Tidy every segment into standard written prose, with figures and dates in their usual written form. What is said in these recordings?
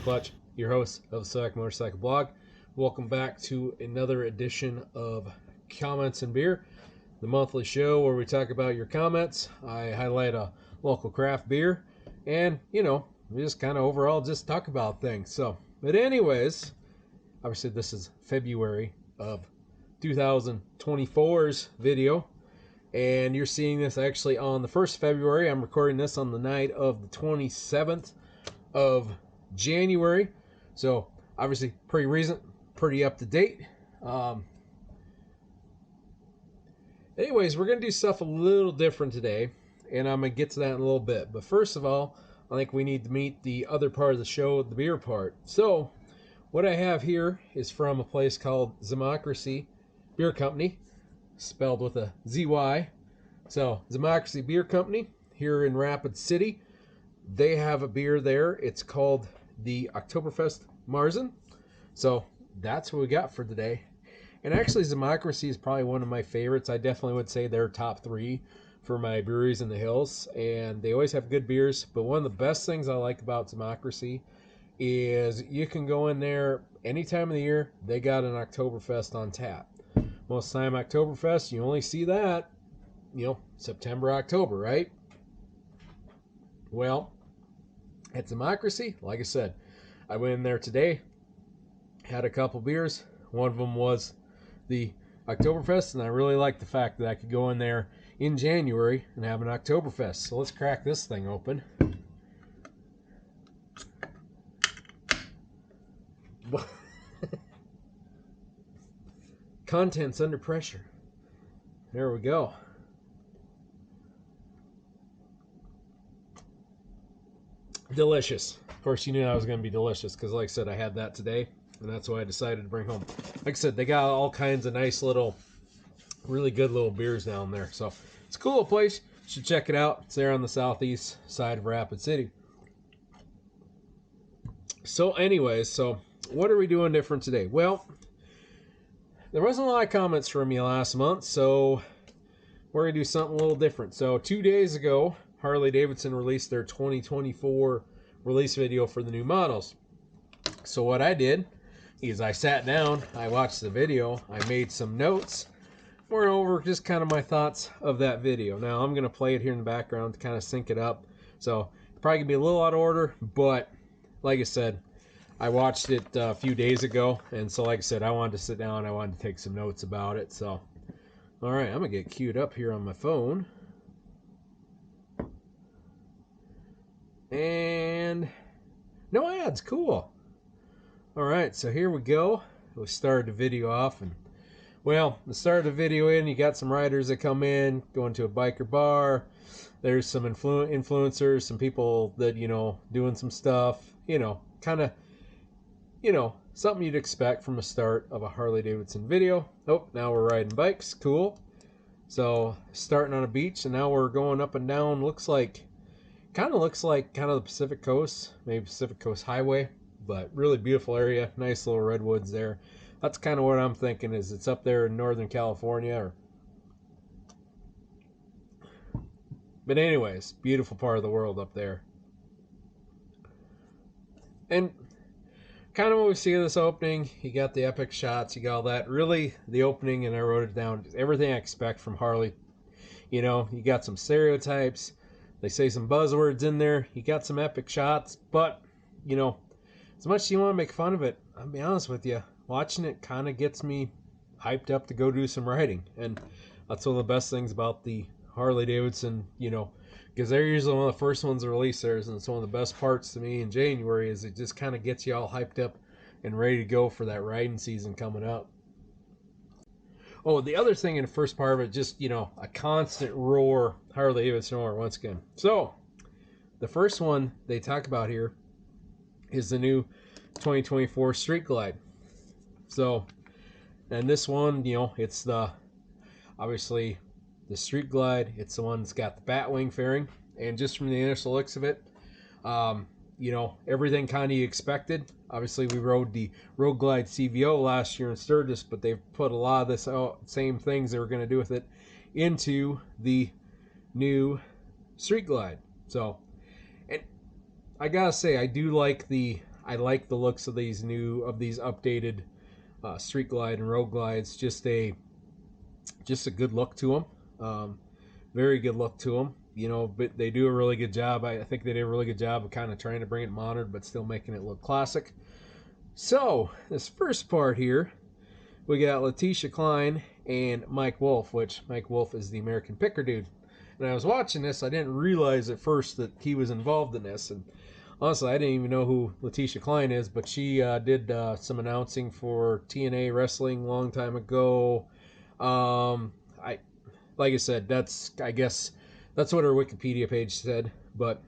Clutch, your host of the Select Motorcycle Blog. Welcome back to another edition of Comments and Beer, the monthly show where we talk about your comments. I highlight a local craft beer, and we just kind of overall just talk about things. But anyways, obviously this is February of 2024's video, and you're seeing this actually on the 1st of February. I'm recording this on the night of the 27th of January, so obviously pretty recent, pretty up to date. Anyways, we're gonna do stuff a little different today, and I'm gonna get to that in a little bit. But first of all, I think we need to meet the other part of the show, the beer part. So what I have here is from a place called Democracy Beer Company, spelled with a ZY. So Democracy Beer Company here in Rapid City. They have a beer there. It's called the Oktoberfest Marzen. So that's what we got for today. And actually, Democracy is probably one of my favorites. I definitely would say they're top 3 for my breweries in the hills. And they always have good beers. But one of the best things I like about Democracy is you can go in there any time of the year. They got an Oktoberfest on tap. Most time Oktoberfest, you only see that, September, October, right? Well, at Democracy, like I said, I went in there today, had a couple beers. One of them was the Oktoberfest, and I really like the fact that I could go in there in January and have an Oktoberfest. So let's crack this thing open. Contents under pressure. There we go. Delicious. Of course, you knew that was going to be delicious because, like I said, I had that today, and that's what I decided to bring home. Like I said, they got all kinds of nice little, really good little beers down there. So it's a cool little place. You should check it out. It's there on the southeast side of Rapid City. So anyways, what are we doing different today? Well, there wasn't a lot of comments from you last month, so we're going to do something a little different. So 2 days ago, Harley-Davidson released their 2024 release video for the new models. So what I did is I sat down, I watched the video, I made some notes, went over just kind of my thoughts of that video. Now I'm going to play it here in the background to kind of sync it up. So it's probably going to be a little out of order, but like I said, I watched it a few days ago, and so like I said, I wanted to sit down, I wanted to take some notes about it. So, all right, I'm going to get queued up here on my phone. And no ads, cool. All right, so here we go. We started the video off, and well, the start of the video you got some riders that come in, going to a biker bar. There's some influencers, some people that, doing some stuff, kind of, something you'd expect from the start of a Harley-Davidson video. Oh, now we're riding bikes, cool. So starting on a beach, and now we're going up and down, kind of the Pacific Coast, maybe Pacific Coast Highway, but really beautiful area, nice little redwoods there. That's kind of what I'm thinking, is it's up there in Northern California. But anyways, beautiful part of the world up there. And kind of what we see of this opening, you got the epic shots, you got all that. Really, the opening, and I wrote it down, everything I expect from Harley. You got some stereotypes. They say some buzzwords in there. You got some epic shots, but, as much as you want to make fun of it, I'll be honest with you, watching it kind of gets me hyped up to go do some riding. And that's one of the best things about the Harley-Davidson, because they're usually one of the first ones to release theirs, and it's one of the best parts to me in January, is it just kind of gets you all hyped up and ready to go for that riding season coming up. Oh, the other thing in the first part of it, just, a constant roar, Harley-Davidson roar once again. So, the first one they talk about here is the new 2024 Street Glide. So, and this one, it's obviously the Street Glide. It's the one that's got the Batwing fairing. And just from the initial looks of it, everything kind of you expected. Obviously, we rode the Road Glide CVO last year in Sturgis, but they've put a lot of this same things they were going to do with it into the new Street Glide. So, and I gotta say, I do like the I like the looks of these updated Street Glide and Road Glides. Just a good look to them. Very good look to them. You know, but they do a really good job. I think they did a really good job of kind of trying to bring it modern, but still making it look classic. So this first part here, we got Letitia Klein and Mike Wolf, which Mike Wolf is the American Picker dude. And I was watching this, I didn't realize at first that he was involved in this. And honestly, I didn't even know who Letitia Klein is, but she did some announcing for TNA Wrestling a long time ago. Like I said, I guess that's what her Wikipedia page said. But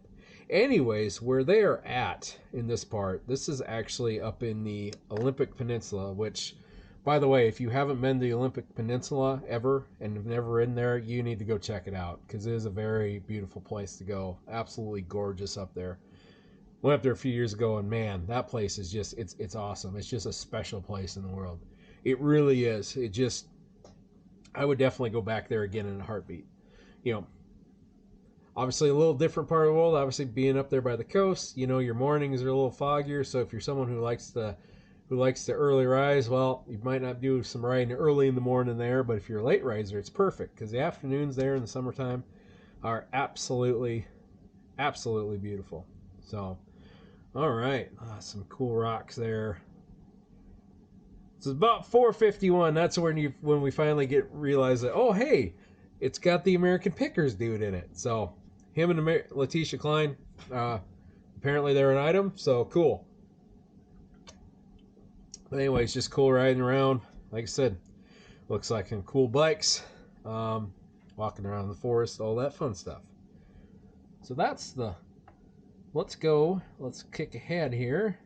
anyways, where they are at in this part, this is actually up in the Olympic Peninsula, which, by the way, if you haven't been to the Olympic Peninsula ever and have never been there, you need to go check it out, because it is a very beautiful place to go. Absolutely gorgeous up there. Went up there a few years ago, and man, that place is just, it's awesome. It's just a special place in the world. It really is. I would definitely go back there again in a heartbeat. You know, obviously a little different part of the world, obviously being up there by the coast. You know, your mornings are a little foggier, so if you're someone who likes to early rise, well, you might not do some riding early in the morning there, but if you're a late riser, it's perfect, because the afternoons there in the summertime are absolutely beautiful. So, all right, some cool rocks there. So it's about 4:51. That's when we finally realize that, oh hey, it's got the American Pickers dude in it. So him and Letitia Klein, apparently they're an item. So cool. But anyways, just cool riding around. Like I said, looks like some cool bikes, walking around the forest, all that fun stuff. So that's the. Let's kick ahead here.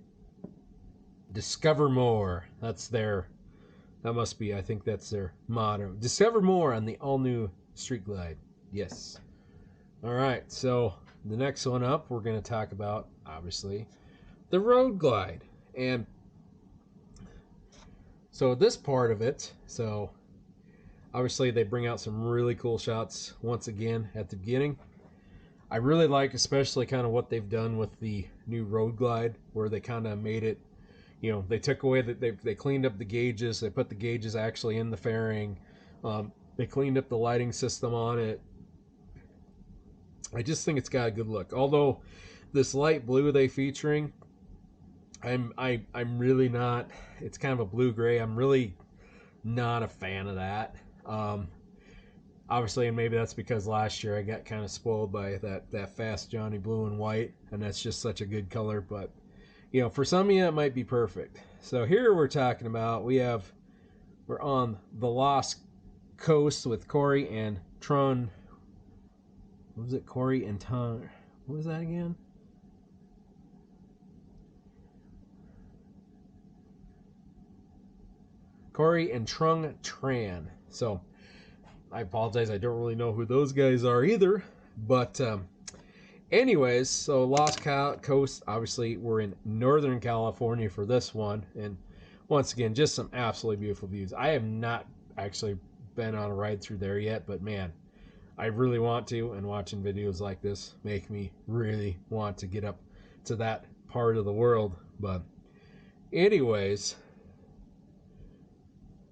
Discover more. That must be, I think that's their motto. Discover more on the all-new Street Glide. Yes. All right, so the next one up, we're going to talk about, obviously, the Road Glide. And so this part of it, so obviously they bring out some really cool shots once again at the beginning. I really like especially kind of what they've done with the new Road Glide, where they kind of made it, you know, they took away that they cleaned up the gauges. They put the gauges actually in the fairing. They cleaned up the lighting system on it. I just think it's got a good look. Although this light blue they featuring, I'm really not. It's kind of a blue gray. I'm really not a fan of that. Obviously, and maybe that's because last year I got kind of spoiled by that fast Johnny blue and white, and that's just such a good color. But you know, for some of you, it might be perfect. So here we're talking about, we're on the Lost Coast with Corey and Tron. What was it? Corey and Ton. What was that again? Corey and Trung Tran. So I apologize, I don't really know who those guys are either. But anyways, so Lost Coast, obviously we're in Northern California for this one, and once again, just some absolutely beautiful views. I have not actually been on a ride through there yet, but man, I really want to, and watching videos like this make me really want to get up to that part of the world. But anyways,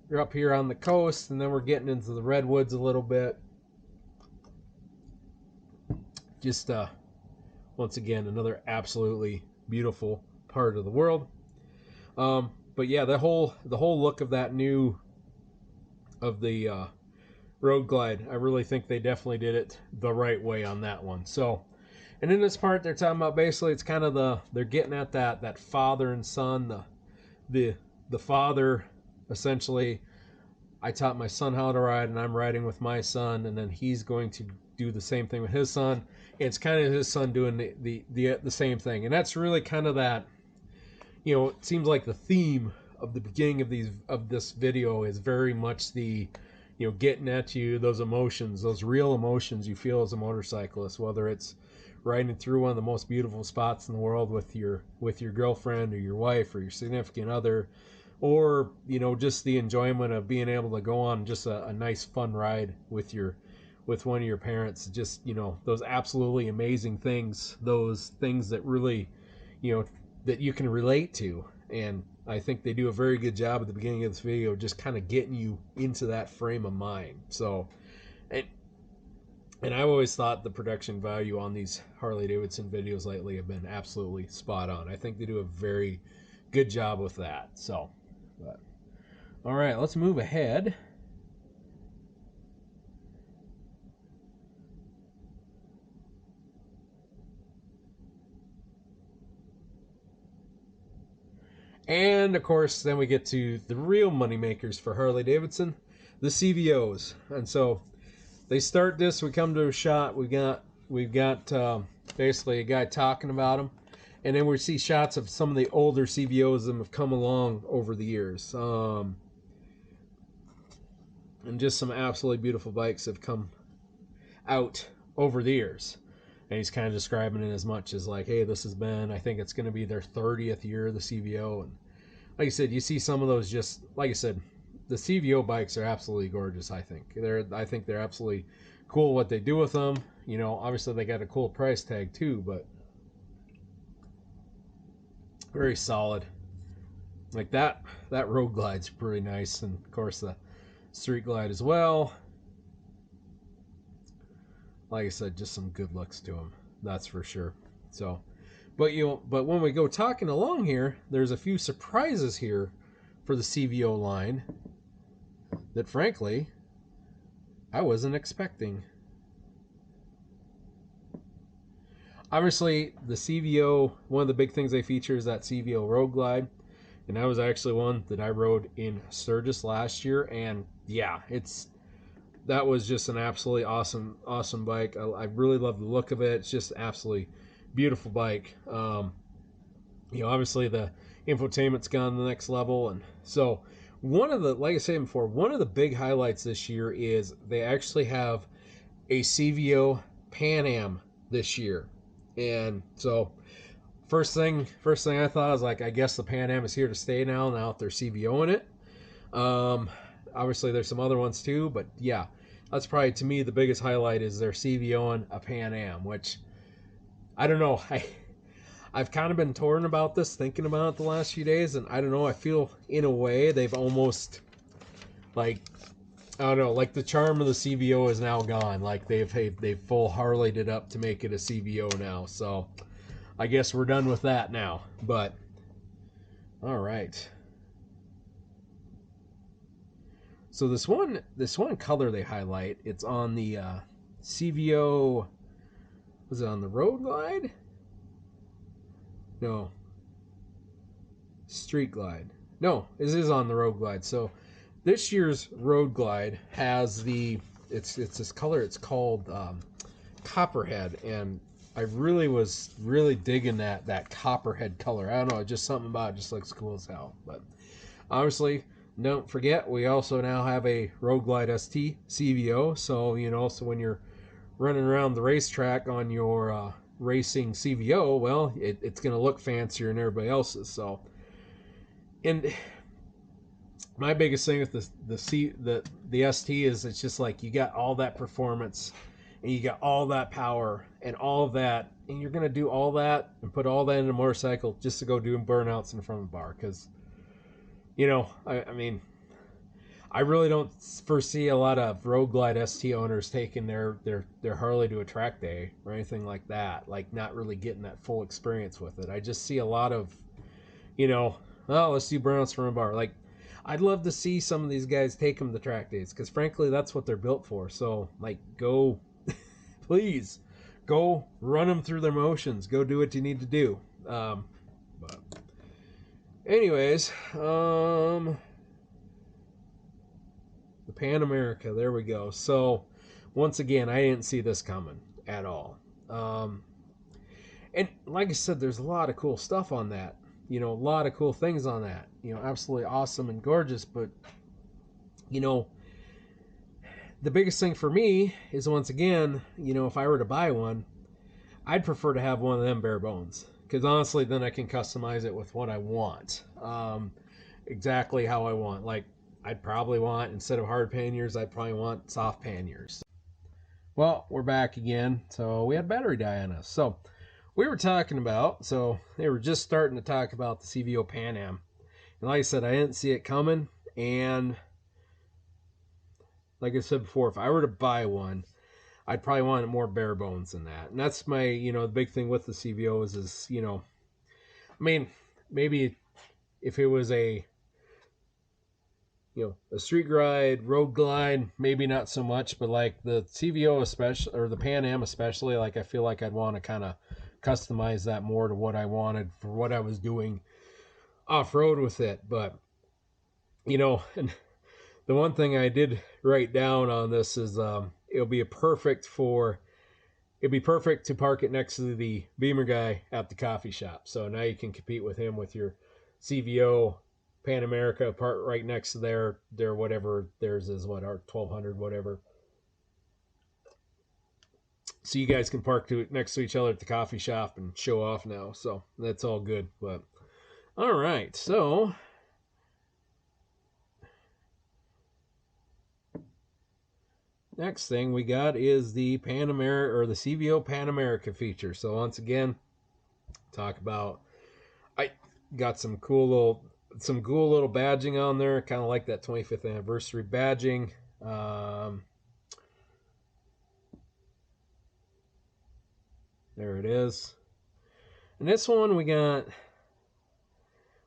we're up here on the coast, and then we're getting into the redwoods a little bit. Just once again, another absolutely beautiful part of the world. But yeah, the whole look of the Road Glide, I really think they definitely did it the right way on that one. So, and in this part, they're talking about basically it's kind of they're getting at that father and son. The father, essentially, I taught my son how to ride, and I'm riding with my son, and then he's going to do the same thing with his son. It's kind of his son doing the same thing, and that's really kind of that. You know, it seems like the theme of the beginning of this video is very much the, you know, getting at you, those emotions, those real emotions you feel as a motorcyclist, whether it's riding through one of the most beautiful spots in the world with your girlfriend or your wife or your significant other, or, you know, just the enjoyment of being able to go on just a nice fun ride with one of your parents. Just, you know, those absolutely amazing things, those things that really, you know, that you can relate to. And I think they do a very good job at the beginning of this video just kind of getting you into that frame of mind. So, and I've always thought the production value on these Harley-Davidson videos lately have been absolutely spot on. I think they do a very good job with that. So, but, all right, let's move ahead. And of course, then we get to the real money makers for Harley-Davidson, the CVOs. And so they start this. We come to a shot. We've got basically a guy talking about them, and then we see shots of some of the older CVOs that have come along over the years, and just some absolutely beautiful bikes have come out over the years. And he's kind of describing it as much as like, hey, this has been, I think it's going to be their 30th year of the CVO. And like I said, you see some of those, just like I said, the CVO bikes are absolutely gorgeous. I think they're absolutely cool what they do with them. You know, obviously they got a cool price tag too, but very solid. Like that Road Glide's pretty nice, and of course the Street Glide as well. Like I said, just some good looks to them, that's for sure. So, but when we go talking along here, there's a few surprises here for the CVO line that frankly I wasn't expecting. Obviously, the CVO, one of the big things they feature is that CVO Road Glide, and that was actually one that I rode in Sturgis last year, and yeah, that was just an absolutely awesome bike. I really love the look of it. It's just absolutely beautiful bike. Obviously the infotainment's gone to the next level, and so like I said before, one of the big highlights this year is they actually have a CVO Pan Am this year. And so first thing I thought, I was like, I guess the Pan Am is here to stay now that they're CVOing it. Obviously there's some other ones too, but yeah, that's probably to me the biggest highlight is their CVOing a Pan Am, which I don't know. I've kind of been torn about this, thinking about it the last few days, and I don't know, I feel in a way they've almost, like, I don't know, like the charm of the CVO is now gone. Like they've full Harley'd it up to make it a CVO now. So I guess we're done with that now. But all right. So this one color they highlight, it's on the CVO. Was it on the Road Glide? No. Street Glide. No, this is on the Road Glide. So this year's Road Glide has it's this color. It's called Copperhead, and I really was digging that Copperhead color. I don't know, just something about it just looks cool as hell. But obviously, don't forget, we also now have a Road Glide ST CVO. So so when you're running around the racetrack on your racing CVO, well, it's going to look fancier than everybody else's. So, and my biggest thing with the ST is it's just like you got all that performance and you got all that power and all of that, and you're going to do all that and put all that in a motorcycle just to go doing burnouts in front of the bar. Because I mean, I really don't foresee a lot of Road Glide ST owners taking their Harley to a track day or anything like that. Like, not really getting that full experience with it. I just see a lot of, let's do burnouts from a bar. Like, I'd love to see some of these guys take them to track days, because frankly, that's what they're built for. So, like, go, please, go run them through their motions. Go do what you need to do. But anyways, the Pan America, there we go. So once again, I didn't see this coming at all. And like I said, there's a lot of cool stuff on that. A lot of cool things on that. Absolutely awesome and gorgeous. But the biggest thing for me is, once again, if I were to buy one, I'd prefer to have one of them bare bones, because honestly, then I can customize it with what I want, exactly how I want. Like, I'd probably want, instead of hard panniers, I'd probably want soft panniers. Well, we're back again. So we had battery die on us. So we were talking about, so they were just starting to talk about the CVO Pan Am. And like I said, I didn't see it coming. And like I said before, if I were to buy one, I'd probably want it more bare bones than that. And that's my, the big thing with the CVOs is, I mean, maybe if it was a street glide, road glide, maybe not so much, but like the CVO especially, or the Pan Am especially, like I feel like I'd want to kind of customize that more to what I wanted for what I was doing off-road with it. But, and the one thing I did write down on this is it'd be perfect to park it next to the Beamer guy at the coffee shop. So now you can compete with him with your CVO Pan America part right next to their whatever theirs is, what, our 1200 whatever. So you guys can park next to each other at the coffee shop and show off now. So that's all good. But all right, so next thing we got is the Pan America, or the CVO Pan America feature. So once again, talk about, I got some cool little badging on there, kind of like that 25th anniversary badging. There it is. And this one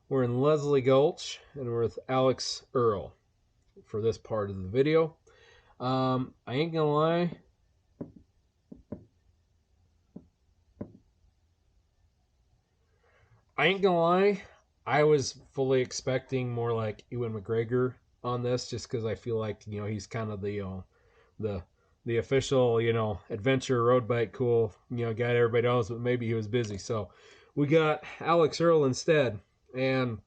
we're in Leslie Gulch, and we're with Alex Earl for this part of the video. I ain't gonna lie, I was fully expecting more like Ewan McGregor on this, just because I feel like he's kind of the official adventure road bike cool guy that everybody knows, but maybe he was busy. So we got Alex Earl instead, and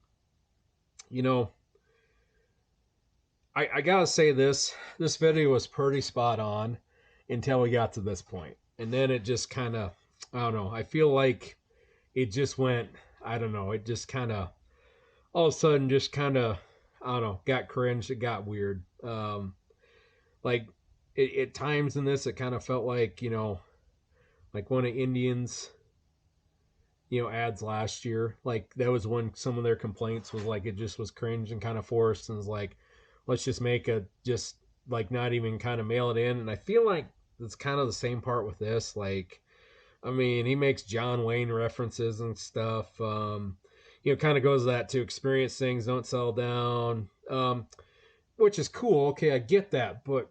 I gotta say this video was pretty spot on until we got to this point, and then it just kind of, I don't know, I feel like it just went, I don't know, it just kind of all of a sudden just kind of, I don't know, got cringe, it got weird. Like at times in this, it kind of felt like like one of Indians ads last year. Like that was when some of their complaints was like it just was cringe and kind of forced, and was like, let's just make just like not even kind of mail it in. And I feel like it's kind of the same part with this. Like, I mean, he makes John Wayne references and stuff. Kind of goes that to experience things, don't sell down, which is cool. Okay, I get that, but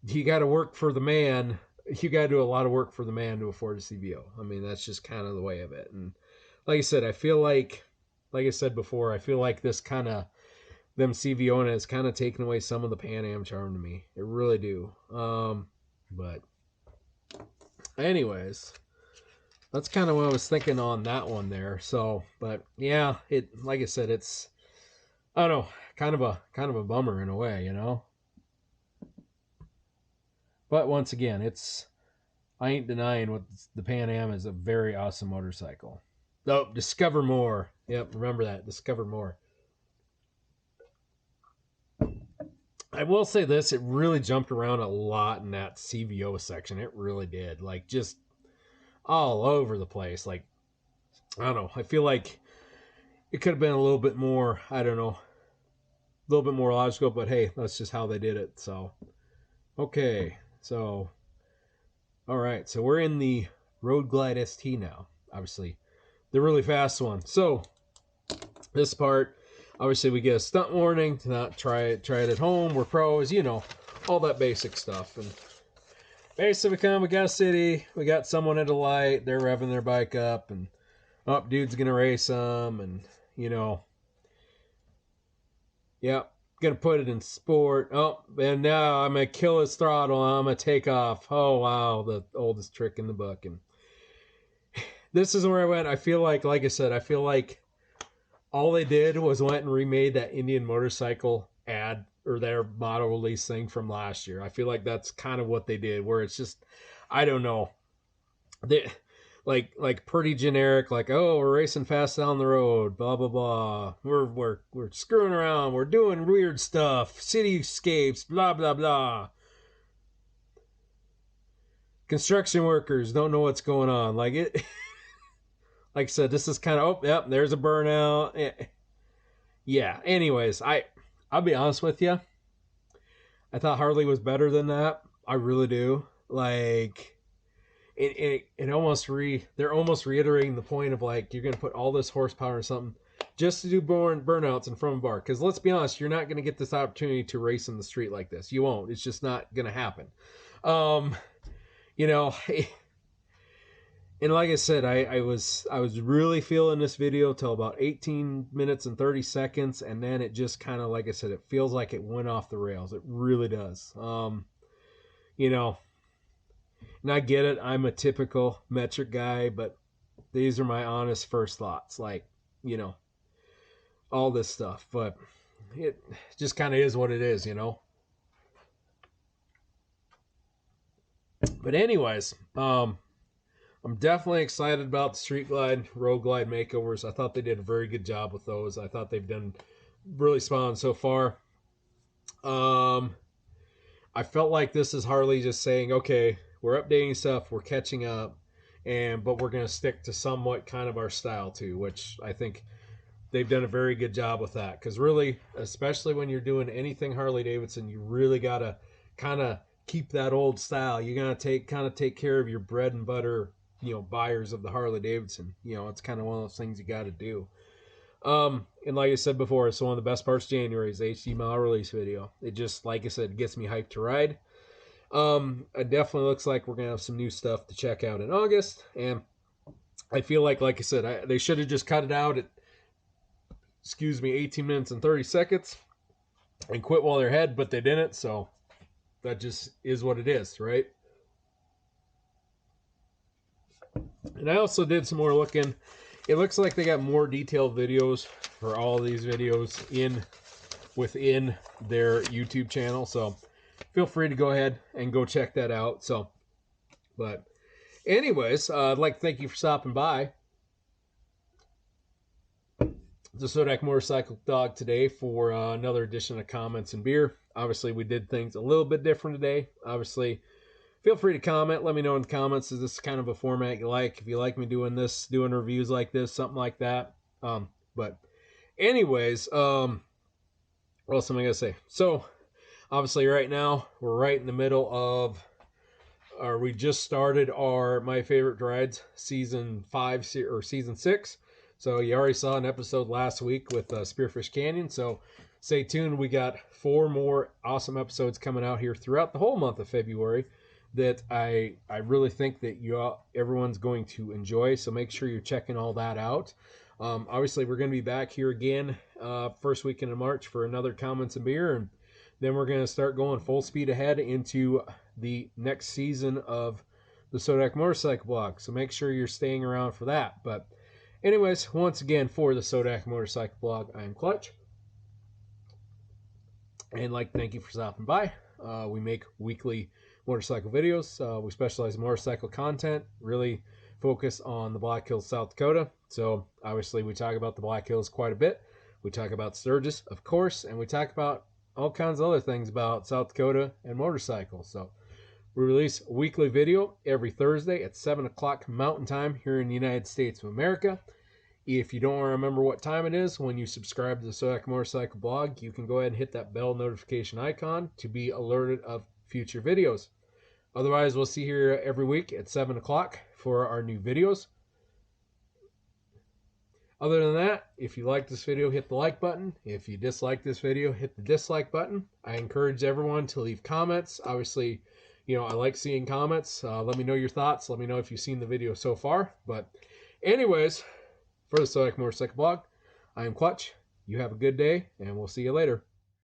you got to work for the man. You got to do a lot of work for the man to afford a CVO. I mean, that's just kind of the way of it. And like I said, I feel like I said before, I feel like this kind of, them CVO has kind of taken away some of the Pan Am charm to me. It really do. But anyways, that's kind of what I was thinking on that one there. So, but yeah, like I said, it's, I don't know, kind of a bummer in a way, But once again, I ain't denying what the Pan Am is, a very awesome motorcycle. Oh, discover more. Yep, remember that. Discover more. I will say this, it really jumped around a lot in that CVO section. It really did. Like, just all over the place. Like, I don't know. I feel like it could have been a little bit more, I don't know, a little bit more logical, but hey, that's just how they did it. So, okay. So, all right. So we're in the Road Glide ST now. Obviously, the really fast one. So, this part, obviously, we get a stunt warning to not try it at home. We're pros, all that basic stuff. And basically, we got a city, we got someone at a light, they're revving their bike up, and dude's gonna race them, and gonna put it in sport. And now I'm gonna kill his throttle. I'm gonna take off. Oh wow, the oldest trick in the book. And this is where I went. I feel like I said, I feel like all they did was went and remade that Indian motorcycle ad, or their model release thing from last year. I feel like that's kind of what they did, where it's just, I don't know, they like pretty generic, like, oh, we're racing fast down the road, blah blah blah, we're screwing around, we're doing weird stuff, cityscapes, blah blah blah. construction workers don't know what's going on. Like it, like I said, this is kind of, oh, yep, there's a burnout. Yeah. Anyways, I'll be honest with you. I thought Harley was better than that. I really do. Like, it almost they're almost reiterating the point of like, you're going to put all this horsepower in something just to do burnouts in front of a bar. Because let's be honest, you're not going to get this opportunity to race in the street like this. You won't. It's just not going to happen. You know, and like I said, I was really feeling this video till about 18 minutes and 30 seconds, and then it just kind of, like I said, it feels like it went off the rails. It really does. You know, and I get it. I'm a typical metric guy, but these are my honest first thoughts. Like, you know, all this stuff, but it just kind of is what it is, you know. But anyways, I'm definitely excited about the Street Glide, Road Glide makeovers. I thought they did a very good job with those. I thought they've done really spot on so far. I felt like this is Harley just saying, okay, we're updating stuff, we're catching up, but we're going to stick to somewhat kind of our style too, which I think they've done a very good job with that. Because really, especially when you're doing anything Harley-Davidson, you really got to kind of keep that old style. You got to take care of your bread and butter, you know, buyers of the Harley-Davidson. You know, it's kind of one of those things you got to do. And like I said before, it's one of the best parts of January is the HD mile release video. It just, like I said, gets me hyped to ride. It definitely looks like we're gonna have some new stuff to check out in August, and I feel like I said, they should have just cut it out at, 18 minutes and 30 seconds and quit while they're ahead, but they didn't, so that just is what it is, right? And I also did some more looking. It looks like they got more detailed videos for all of these videos within their YouTube channel, so feel free to go ahead and go check that out. So, but anyways, I'd like to thank you for stopping by the Sodak Motorcycle Dog today for another edition of Comments and Beer. Obviously, we did things a little bit different today. Obviously, feel free to comment. Let me know in the comments, is this kind of a format you like? If you like me doing this, doing reviews like this, something like that. But anyways, what else am I going to say? So, obviously, right now, we're right in the middle of, we just started our My Favorite Rides Season 5 or Season 6. So you already saw an episode last week with Spearfish Canyon. So stay tuned. We got 4 more awesome episodes coming out here throughout the whole month of February that I really think that everyone's going to enjoy. So make sure you're checking all that out. Obviously, we're going to be back here again first weekend of March for another Comments and Beer, and then we're going to start going full speed ahead into the next season of the Sodak Motorcycle Blog. So make sure you're staying around for that. But anyways, once again, for the Sodak Motorcycle Blog, I am Clutch. And thank you for stopping by. We make weekly motorcycle videos. We specialize in motorcycle content, really focus on the Black Hills, South Dakota. So obviously we talk about the Black Hills quite a bit. We talk about Sturgis, of course, and we talk about all kinds of other things about South Dakota and motorcycles. So we release a weekly video every Thursday at 7 o'clock Mountain Time here in the United States of America. If you don't remember what time it is when you subscribe to the Sodak Motorcycle Blog, you can go ahead and hit that bell notification icon to be alerted of future videos. Otherwise, we'll see you here every week at 7 o'clock for our new videos. Other than that, if you like this video, hit the like button. If you dislike this video, hit the dislike button. I encourage everyone to leave comments. Obviously, you know, I like seeing comments. Let me know your thoughts. Let me know if you've seen the video so far. But anyways, for the Sodak Motorcycle Blog, I am Clutch. You have a good day, and we'll see you later.